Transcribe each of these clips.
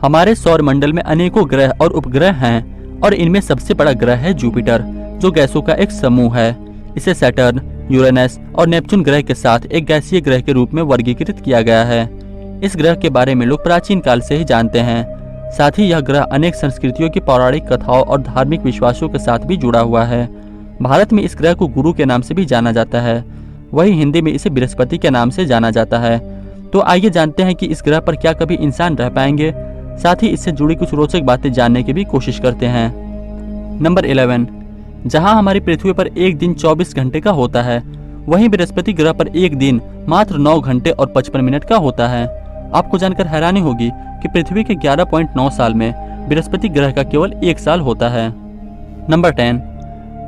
हमारे सौर मंडल में अनेकों ग्रह और उपग्रह हैं और इनमें सबसे बड़ा ग्रह है जुपिटर, जो गैसों का एक समूह है। इसे सैटर्न, यूरेनस और नेपच्यून ग्रह के साथ एक गैसीय ग्रह के रूप में वर्गीकृत किया गया है। इस ग्रह के बारे में लोग प्राचीन काल से ही जानते हैं। साथ ही यह ग्रह अनेक संस्कृतियों की पौराणिक कथाओं और धार्मिक विश्वासों के साथ भी जुड़ा हुआ है। भारत में इस ग्रह को गुरु के नाम से भी जाना जाता है, वहीं हिंदी में इसे बृहस्पति के नाम से जाना जाता है। तो आइए जानते हैं कि इस ग्रह पर क्या कभी इंसान रह पाएंगे। साथ ही इससे जुड़ी कुछ रोचक बातें जानने की भी कोशिश करते हैं। नंबर 11, जहां हमारी पृथ्वी पर एक दिन 24 घंटे का होता है, वहीं बृहस्पति ग्रह पर एक दिन मात्र 9 घंटे और 55 मिनट का होता है। आपको जानकर हैरानी होगी कि पृथ्वी के 11.9 साल में बृहस्पति ग्रह का केवल 1 साल होता है। नंबर 10,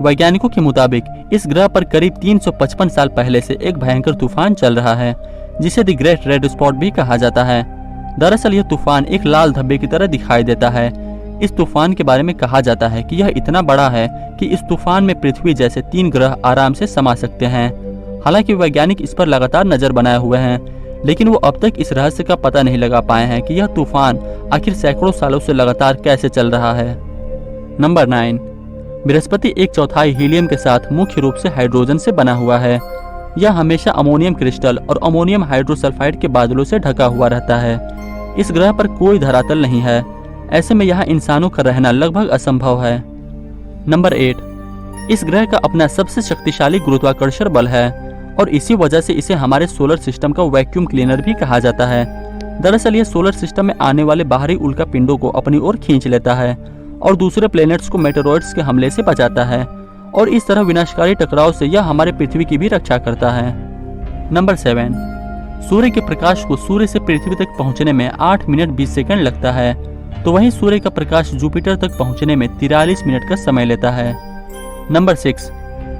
वैज्ञानिकों के मुताबिक इस ग्रह पर करीब 355 साल पहले से एक भयंकर तूफान चल रहा है, जिसे द ग्रेट रेड स्पॉट भी कहा जाता है। दरअसल यह तूफान एक लाल धब्बे की तरह दिखाई देता है। इस तूफान के बारे में कहा जाता है कि यह इतना बड़ा है कि इस तूफान में पृथ्वी जैसे 3 ग्रह आराम से समा सकते हैं। हालांकि वैज्ञानिक इस पर लगातार नजर बनाए हुए हैं, लेकिन वो अब तक इस रहस्य का पता नहीं लगा पाए हैं कि यह तूफान आखिर सैकड़ों सालों से लगातार कैसे चल रहा है। नंबर 9, बृहस्पति 1/4 हीलियम के साथ मुख्य रूप से हाइड्रोजन से बना हुआ है। यह हमेशा अमोनियम क्रिस्टल और अमोनियम हाइड्रोसल्फाइड के बादलों से ढका हुआ रहता है। इस ग्रह पर कोई धरातल नहीं है, ऐसे में यहाँ इंसानों का रहना लगभग असंभव है। नंबर 8, इस ग्रह का अपना सबसे शक्तिशाली गुरुत्वाकर्षण बल है और इसी वजह से इसे हमारे सोलर सिस्टम का वैक्यूम क्लीनर भी कहा जाता है। दरअसल यह सोलर सिस्टम में आने वाले बाहरी उल्का पिंडों को अपनी ओर खींच लेता है और दूसरे प्लैनेट्स को मेटेरॉइड्स के हमले से बचाता है, और इस तरह विनाशकारी टकराव से यह हमारे पृथ्वी की भी रक्षा करता है। नंबर 7, सूर्य के प्रकाश को सूर्य से पृथ्वी तक पहुंचने में 8 मिनट 20 सेकंड लगता है, तो वहीं सूर्य का प्रकाश जुपिटर तक पहुंचने में 43 मिनट का समय लेता है। नंबर 6,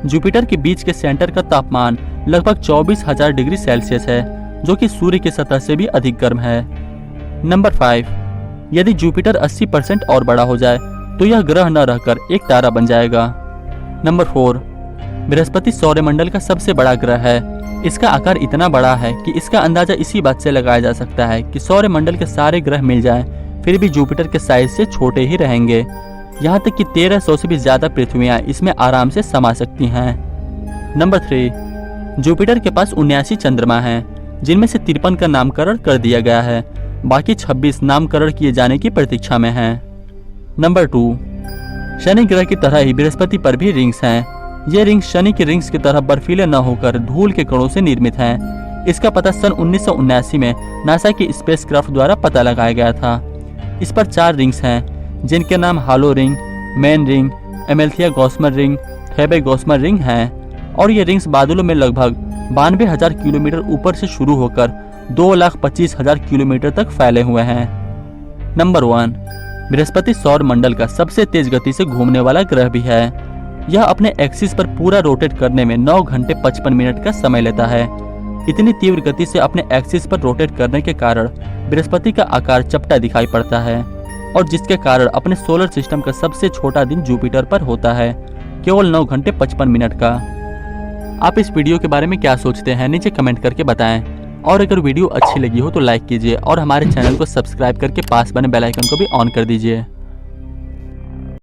जुपिटर के बीच के सेंटर का तापमान लगभग 24,000 डिग्री सेल्सियस है, जो कि सूर्य की सतह से भी अधिक गर्म है। नंबर 5, यदि जुपिटर 80% और बड़ा हो जाए तो यह ग्रह न रहकर एक तारा बन जाएगा। नंबर 4, बृहस्पति सौरमंडल का सबसे बड़ा ग्रह है। इसका आकार इतना बड़ा है कि इसका अंदाजा इसी बात से लगाया जा सकता है कि सौरमंडल के सारे ग्रह मिल जाएं, फिर भी जुपिटर के साइज से छोटे ही रहेंगे। यहाँ तक कि 1300 से भी ज्यादा पृथ्वियाँ इसमें आराम से समा सकती हैं। नंबर 3, जुपिटर के पास 79 चंद्रमा हैं, जिनमें से 53 का नामकरण कर दिया गया है, बाकी 26 नामकरण किए जाने की प्रतीक्षा में हैं। नंबर 2, शनि ग्रह की तरह ही बृहस्पति पर भी रिंग्स हैं। ये रिंग्स शनि की रिंग्स की तरह बर्फीले न होकर धूल के कणों से निर्मित हैं। इसका पता सन 1979 में नासा की स्पेसक्राफ्ट द्वारा पता लगाया गया था। इस पर 4 रिंग्स हैं, जिनके नाम halo ring, main ring, Amalthea gossamer ring, Thebe gossamer ring हैं, और ये रिंग्स बादलों में लगभग 92,000 किलोमीटर ऊपर से शुरू होकर 2,25,000 किलोमीटर तक फैले हुए हैं। नंबर 1, बृहस्पति सौर मंडल का सबसे तेज गति से घूमने वाला ग्रह भी है। यह अपने एक्सिस पर पूरा रोटेट करने में 9 घंटे 55 मिनट का समय लेता है। इतनी तीव्र गति से अपने एक्सिस पर रोटेट करने के कारण बृहस्पति का आकार चपटा दिखाई पड़ता है, और जिसके कारण अपने सोलर सिस्टम का सबसे छोटा दिन जुपिटर पर होता है, केवल 9 घंटे 55 मिनट का। आप इस वीडियो के बारे में क्या सोचते हैं, नीचे कमेंट करके बताएं। और अगर वीडियो अच्छी लगी हो तो लाइक कीजिए और हमारे चैनल को सब्सक्राइब करके पास बने बेल आइकन को भी ऑन कर दीजिए।